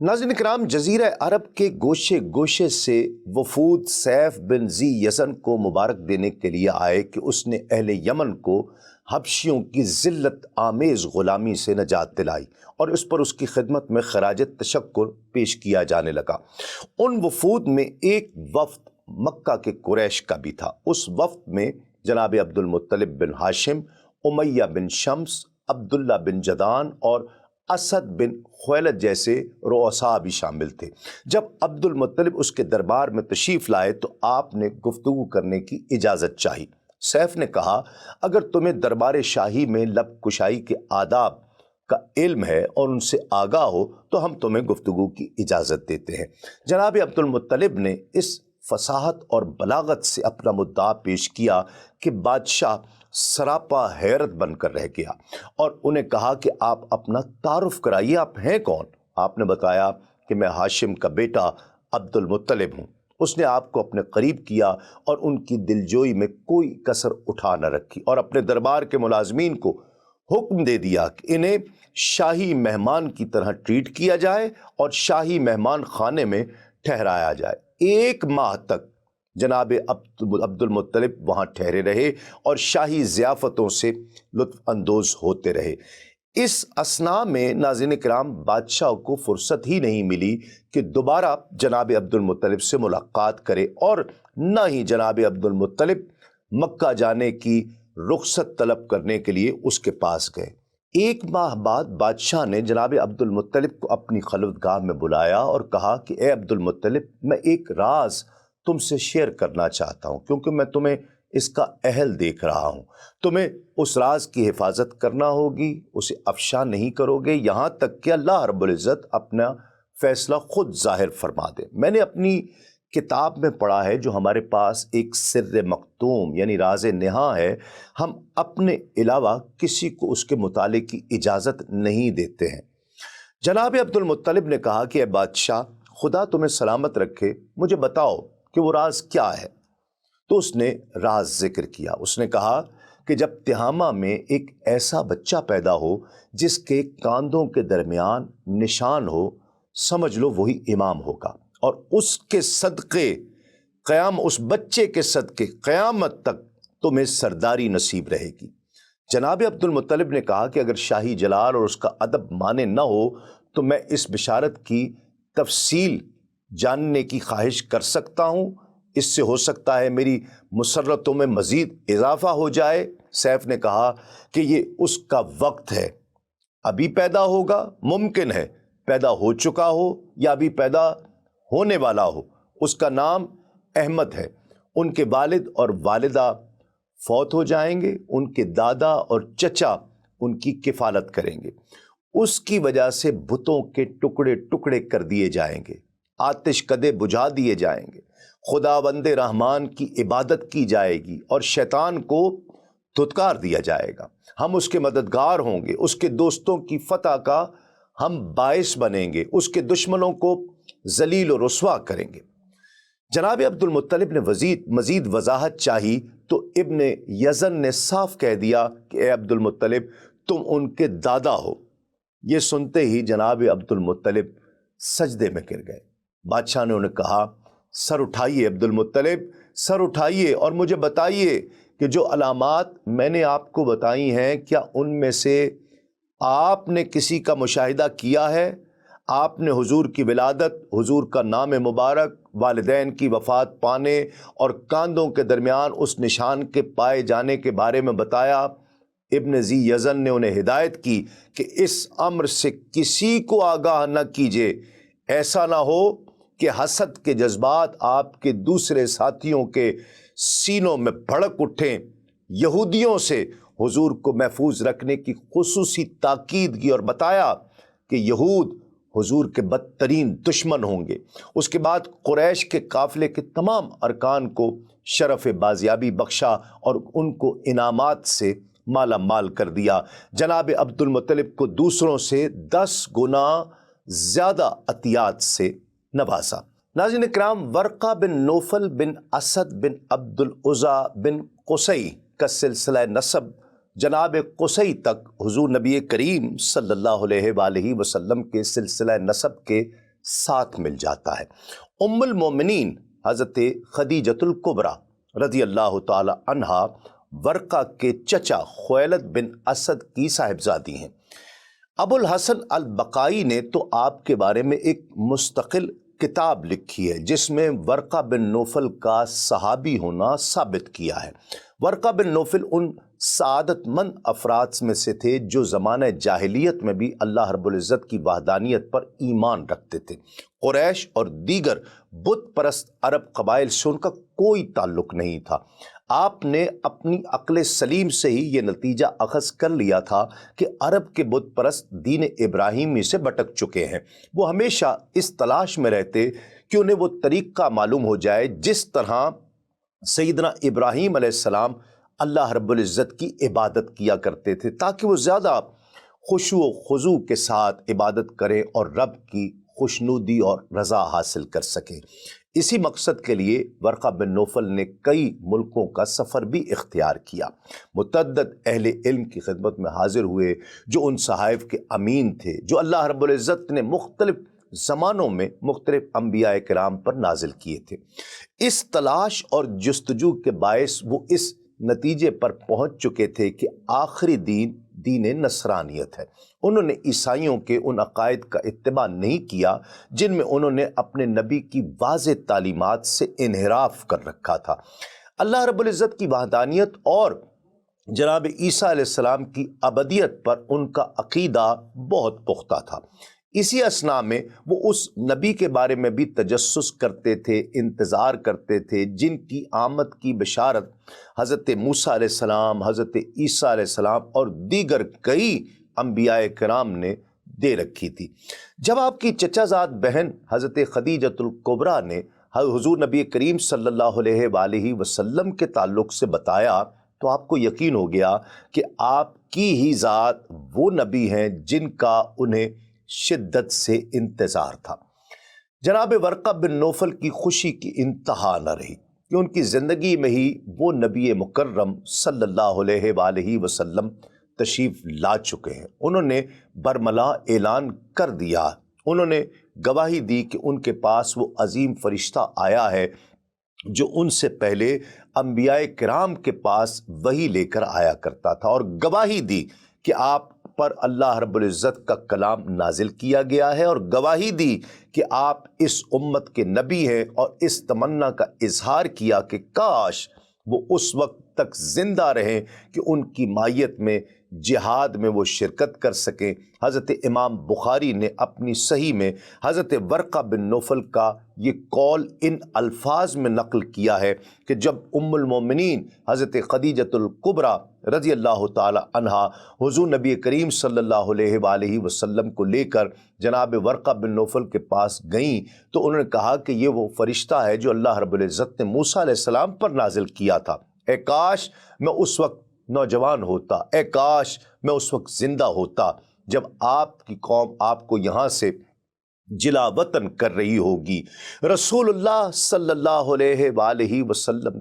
नाज़रीन इकराम, जज़ीरा अरब के गोशे गोशे से वफूद सैफ बिन जी यज़न को मुबारक देने के लिए आए कि उसने अहले यमन को हबशियों की ज़िल्लत आमेज़ ग़ुलामी से नजात दिलाई और उस पर उसकी खिदमत में खराज तशक्कुर पेश किया जाने लगा। उन वफूद में एक वफ़द मक्का के कुरैश का भी था। उस वफ़द में जनाब अब्दुल मुत्तलिब बिन हाशिम, उमैया बिन शम्स, अब्दुल्ला बिन जदान और असद बिन खुवैलद जैसे रुअसा भी शामिल थे। जब अब्दुल मुत्तलिब उसके दरबार में तशरीफ़ लाए तो आपने गुफ्तगू करने की इजाज़त चाही। सैफ ने कहा, अगर तुम्हें दरबार शाही में लब कुशाई के आदाब का इल्म है और उनसे आगाह हो तो हम तुम्हें गुफ्तगू की इजाज़त देते हैं। जनाब अब्दुल मुत्तलिब ने इस फसाहत और बलागत से अपना मुद्दा पेश किया कि बादशाह सरापा हैरत बनकर रह गया और उन्हें कहा कि आप अपना तारुफ कराइए, आप हैं कौन? आपने बताया कि मैं हाशिम का बेटा अब्दुल मुत्तलिब हूँ। उसने आपको अपने करीब किया और उनकी दिलजोई में कोई कसर उठा न रखी और अपने दरबार के मुलाजमीन को हुक्म दे दिया कि इन्हें शाही मेहमान की तरह ट्रीट किया जाए और शाही मेहमान खाने में ठहराया जाए। 1 माह तक जनाब अब्दुल मुत्तलिब वहाँ ठहरे रहे और शाही ज़ियाफ़तों से लुत्फ़ अंदोज़ होते रहे। इस असना में नाज़रीन किराम, बादशाह को फुर्सत ही नहीं मिली कि दोबारा जनाब अब्दुल मुत्तलिब से मुलाकात करे और न ही जनाब अब्दुल मुत्तलिब मक्का जाने की रुखसत तलब करने के लिए उसके पास गए। 1 माह बाद बादशाह ने जनाब अब्दुल मुत्तलिब को अपनी खलवतगाह में बुलाया और कहा कि ए अब्दुल मुत्तलिब, मैं एक राज तुमसे शेयर करना चाहता हूँ क्योंकि मैं तुम्हें इसका अहल देख रहा हूँ। तुम्हें उस राज की हिफाजत करना होगी, उसे अफशा नहीं करोगे यहाँ तक कि अल्लाह रब्बुल इज़्ज़त अपना फ़ैसला खुद ज़ाहिर फरमा दे। मैंने अपनी किताब में पढ़ा है जो हमारे पास एक सिर्र मख्तूम यानी राज नेहा है, हम अपने अलावा किसी को उसके मुताले की इजाज़त नहीं देते हैं। जनाब अब्दुल मुत्तलिब ने कहा कि ए बादशाह, खुदा तुम्हें सलामत रखे, मुझे बताओ कि वो राज क्या है। तो उसने राज जिक्र किया। उसने कहा कि जब तिहामा में एक ऐसा बच्चा पैदा हो जिसके कांधों के दरमियान निशान हो, समझ लो वही इमाम होगा और उसके सदक़े क़याम, उस बच्चे के सदक़े क़यामत तक तुम्हें सरदारी नसीब रहेगी। जनाब अब्दुल मुत्तलिब ने कहा कि अगर शाही जलाल और उसका अदब माने न हो तो मैं इस बिशारत की तफसील जानने की ख्वाहिश कर सकता हूँ, इससे हो सकता है मेरी मुसर्रतों में मज़ीद इजाफ़ा हो जाए। सैफ ने कहा कि ये उसका वक्त है, अभी पैदा होगा, मुमकिन है पैदा हो चुका हो या अभी पैदा होने वाला हो। उसका नाम अहमद है। उनके वालिद और वालिदा फौत हो जाएंगे, उनके दादा और चचा उनकी किफ़ालत करेंगे। उसकी वजह से बुतों के टुकड़े टुकड़े कर दिए जाएंगे, आतिश कदे बुझा दिए जाएंगे, खुदावंदे रहमान की इबादत की जाएगी और शैतान को धुतकार दिया जाएगा। हम उसके मददगार होंगे, उसके दोस्तों की फतह का हम बाइस बनेंगे, उसके दुश्मनों को जलील और रुस्वा करेंगे। जनाब अब्दुल मुत्तलिब ने मज़ीद वजाहत चाही तो इब्ने यज़न ने साफ कह दिया कि ए अब्दुल मुत्तलिब, तुम उनके दादा हो। ये सुनते ही जनाब अब्दुल मुत्तलिब सजदे में गिर गए। बादशाह ने उन्हें कहा, सर उठाइए अब्दुल मुत्तलिब, सर उठाइए और मुझे बताइए कि जो अलामात मैंने आपको बताई हैं, क्या उनमें से आपने किसी का मुशाहिदा किया है? आपने हुजूर की विलादत, हुजूर का नाम मुबारक, वालिदैन की वफ़ात पाने और कांधों के दरमियान उस निशान के पाए जाने के बारे में बताया। इब्न जी यज़न ने उन्हें हिदायत की कि इस अम्र से किसी को आगाह न कीजिए, ऐसा ना हो कि हसद के जज्बात आपके दूसरे साथियों के सीनों में भड़क उठें। यहूदियों से हुजूर को महफूज रखने की खुसूसी ताकीद की और बताया कि यहूद हुजूर के बदतरीन दुश्मन होंगे। उसके बाद कुरैश के काफ़िले के तमाम अरकान को शरफ़ बाजियाबी बख्शा और उनको इनामात से माला माल कर दिया। जनाब अब्दुल मुत्तलिब को दूसरों से 10 गुना ज़्यादा अतियात से नवाजा। नाज़रीन इकराम, वर्क़ा बिन नौफल बिन असद बिन अब्दुल उज़ा बिन क़ुसै का सिलसिला नसब जनाब क़ुसै तक हुजूर नबी करीम सल्लल्लाहु अलैहि वसल्लम के सिलसिला नसब के साथ मिल जाता है। उम्मुल मोमिनीन हज़रत खदीजतुल कुबरा रज़ी अल्लाह ताला अन्हा वर्का के चचा खुवैलद बिन असद की साहिबजादी हैं। अबुल हसन अल बकाई ने तो आपके बारे में एक मुस्तकिल किताब लिखी है जिसमें वर्का बिन नौफल का सहाबी होना साबित किया है। वर्का बिन नौफल उन सआदतमंद अफराद में से थे जो ज़माने जाहिलियत में भी अल्लाह रब्बुल इज़्ज़त की वहदानियत पर ईमान रखते थे। कुरैश और दीगर बुत परस्त अरब कबाइल से उनका कोई ताल्लुक़ नहीं था। आपने अपनी अक्ल सलीम से ही ये नतीजा अखज़ कर लिया था कि अरब के बुत परस्त दीन इब्राहीमी से भटक चुके हैं। वो हमेशा इस तलाश में रहते कि उन्हें वो तरीक़ा मालूम हो जाए जिस तरह सैयदना इब्राहीम अलैहिस्सलाम अल्लाह रब्बुल इज़्ज़त की इबादत किया करते थे, ताकि वो ज़्यादा खुशू व खुज़ू के साथ इबादत करें और रब की खुशनुदी और रज़ा हासिल कर सकें। इसी मकसद के लिए वर्का बिन नौफल ने कई मुल्कों का सफ़र भी इख्तियार किया। मुतअद्दिद अहले इल्म की खिदमत में हाजिर हुए जो उन सहाइफ के अमीन थे जो अल्लाह रब्बुल इज़्ज़त ने मुख्तलिफ ज़मानों में मुख्तलिफ अंबिया किराम पर नाजिल किए थे। इस तलाश और जुस्तजू के बायस वो इस नतीजे पर पहुँच चुके थे कि आखिरी दीन दीन नसरानियत है। उन्होंने ईसाइयों के उन अकायद का इत्तिबा नहीं किया जिनमें उन्होंने अपने नबी की वाज़ेह तालीमात से इन्हिराफ कर रखा था। अल्लाह रब्बुल इज़्ज़त की वहदानियत और जनाब ईसा अलैहिस्सलाम की अबदियत पर उनका अक़ीदा बहुत पुख्ता था। इसी असना में वो उस नबी के बारे में भी तजस्सुस करते थे, इंतज़ार करते थे जिनकी आमद की बशारत हज़रत मूसा अलैहिस्सलाम, हज़रत ईसा अलैहिस्सलाम और दीगर कई अंबियाए किराम ने दे रखी थी। जब आपकी चचाजाद बहन हज़रत खदीजतुल कुबरा ने हुज़ूर नबी करीम सल्लल्लाहु अलैहि वसल्लम के ताल्लुक़ से बताया तो आपको यकीन हो गया कि आपकी ही ज़ात वो नबी हैं जिनका उन्हें शिद्दत से इंतज़ार था। जनाब वर्का बिन नौफल की खुशी की इंतहा न रही कि उनकी ज़िंदगी में ही वो नबी मुकर्रम सल्लल्लाहु अलैहि वसल्लम तशरीफ़ ला चुके हैं। उन्होंने बरमला ऐलान कर दिया, उन्होंने गवाही दी कि उनके पास वो अजीम फ़रिश्ता आया है जो उनसे पहले अंबियाए किराम के पास वही लेकर आया करता था, और गवाही दी कि आप पर अल्लाह रब्बुल इज़्ज़त का कलाम नाजिल किया गया है, और गवाही दी कि आप इस उम्मत के नबी हैं, और इस तमन्ना का इजहार किया कि काश वो उस वक्त तक ज़िंदा रहें कि उनकी मायत में जिहाद में वो शिरकत कर सकें। हज़रत इमाम बुखारी ने अपनी सही में हज़रत वर्का बिन नौफल का ये कौल इन अल्फाज में नक़ल किया है कि जब उम्मुल मोमिनीन हज़रत खदीजतुल कुबरा रज़ी अल्लाह ताला अन्हा हुज़ूर नबी करीम सल्लल्लाहु अलैहि वसल्लम को लेकर जनाब वर्का बिन नौफल के पास गईं तो उन्होंने कहा कि ये वो फ़रिश्ता है जो अल्लाह रब्बुल इज़्ज़त ने मूसा अलैहिस्सलाम पर नाजिल किया था। ए काश मैं उस वक्त नौजवान होता, ए काश मैं उस वक्त ज़िंदा होता जब आपकी कौम आपको यहाँ से जिला वतन कर रही होगी। रसूलुल्लाह सल्लल्लाहु अलैहि वसल्लम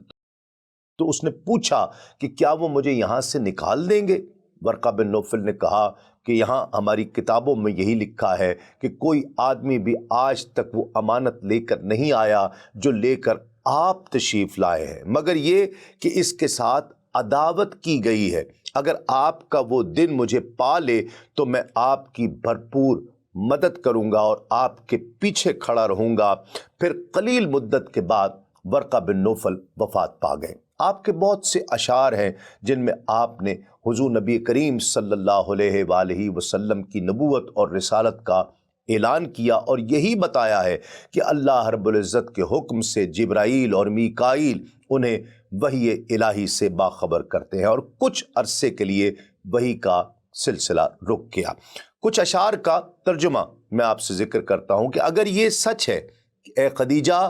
तो उसने पूछा कि क्या वो मुझे यहाँ से निकाल देंगे? वर्का बिन नौफल ने कहा कि यहाँ हमारी किताबों में यही लिखा है कि कोई आदमी भी आज तक वो अमानत लेकर नहीं आया जो लेकर आप तशरीफ़ लाए हैं, मगर ये कि इसके साथ अदावत की गई है। अगर आपका वो दिन मुझे पा ले तो मैं आपकी भरपूर मदद करूँगा और आपके पीछे खड़ा रहूँगा। फिर कलील मुद्दत के बाद वर्का बिन नौफल वफ़ात पा गए। आपके बहुत से अशार हैं जिनमें आपने हुज़ूर नबी करीम सल्लल्लाहु अलैहि वसल्लम की नबूवत और रिसालत का ऐलान किया, और यही बताया है कि अल्लाह रब्बुल इज़्ज़त के हुक्म से जिब्राईल और मीकाईल उन्हें वही इलाही से बाखबर करते हैं, और कुछ अरसे के लिए वही का सिलसिला रुक गया। कुछ अशार का तर्जुमा मैं आपसे ज़िक्र करता हूँ कि अगर ये सच है कि ए खदीजा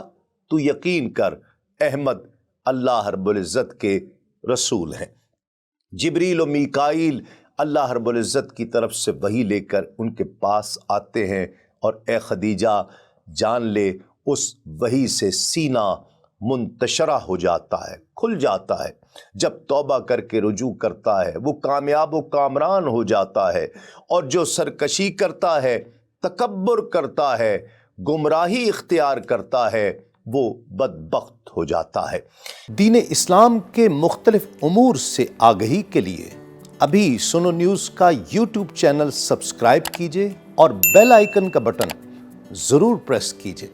तू यकीन कर अहमद अल्लाह रब्बुल इज़्ज़त के रसूल हैं, जिब्रील और मीकाईल अल्लाह रब्बुल इज़्ज़त की तरफ से वही लेकर उनके पास आते हैं, और ए खदीजा जान ले उस वही से सीना मुंतशरा हो जाता है, खुल जाता है। जब तौबा करके रुजू करता है वो कामयाब व कामरान हो जाता है, और जो सरकशी करता है, तकब्बुर करता है, گمراہی اختیار کرتا ہے وہ بدبخت ہو جاتا ہے۔ دین اسلام کے مختلف امور سے آگہی کے لیے ابھی سنو نیوز کا یوٹیوب چینل سبسکرائب کیجئے اور بیل آئیکن کا بٹن ضرور پریس کیجئے۔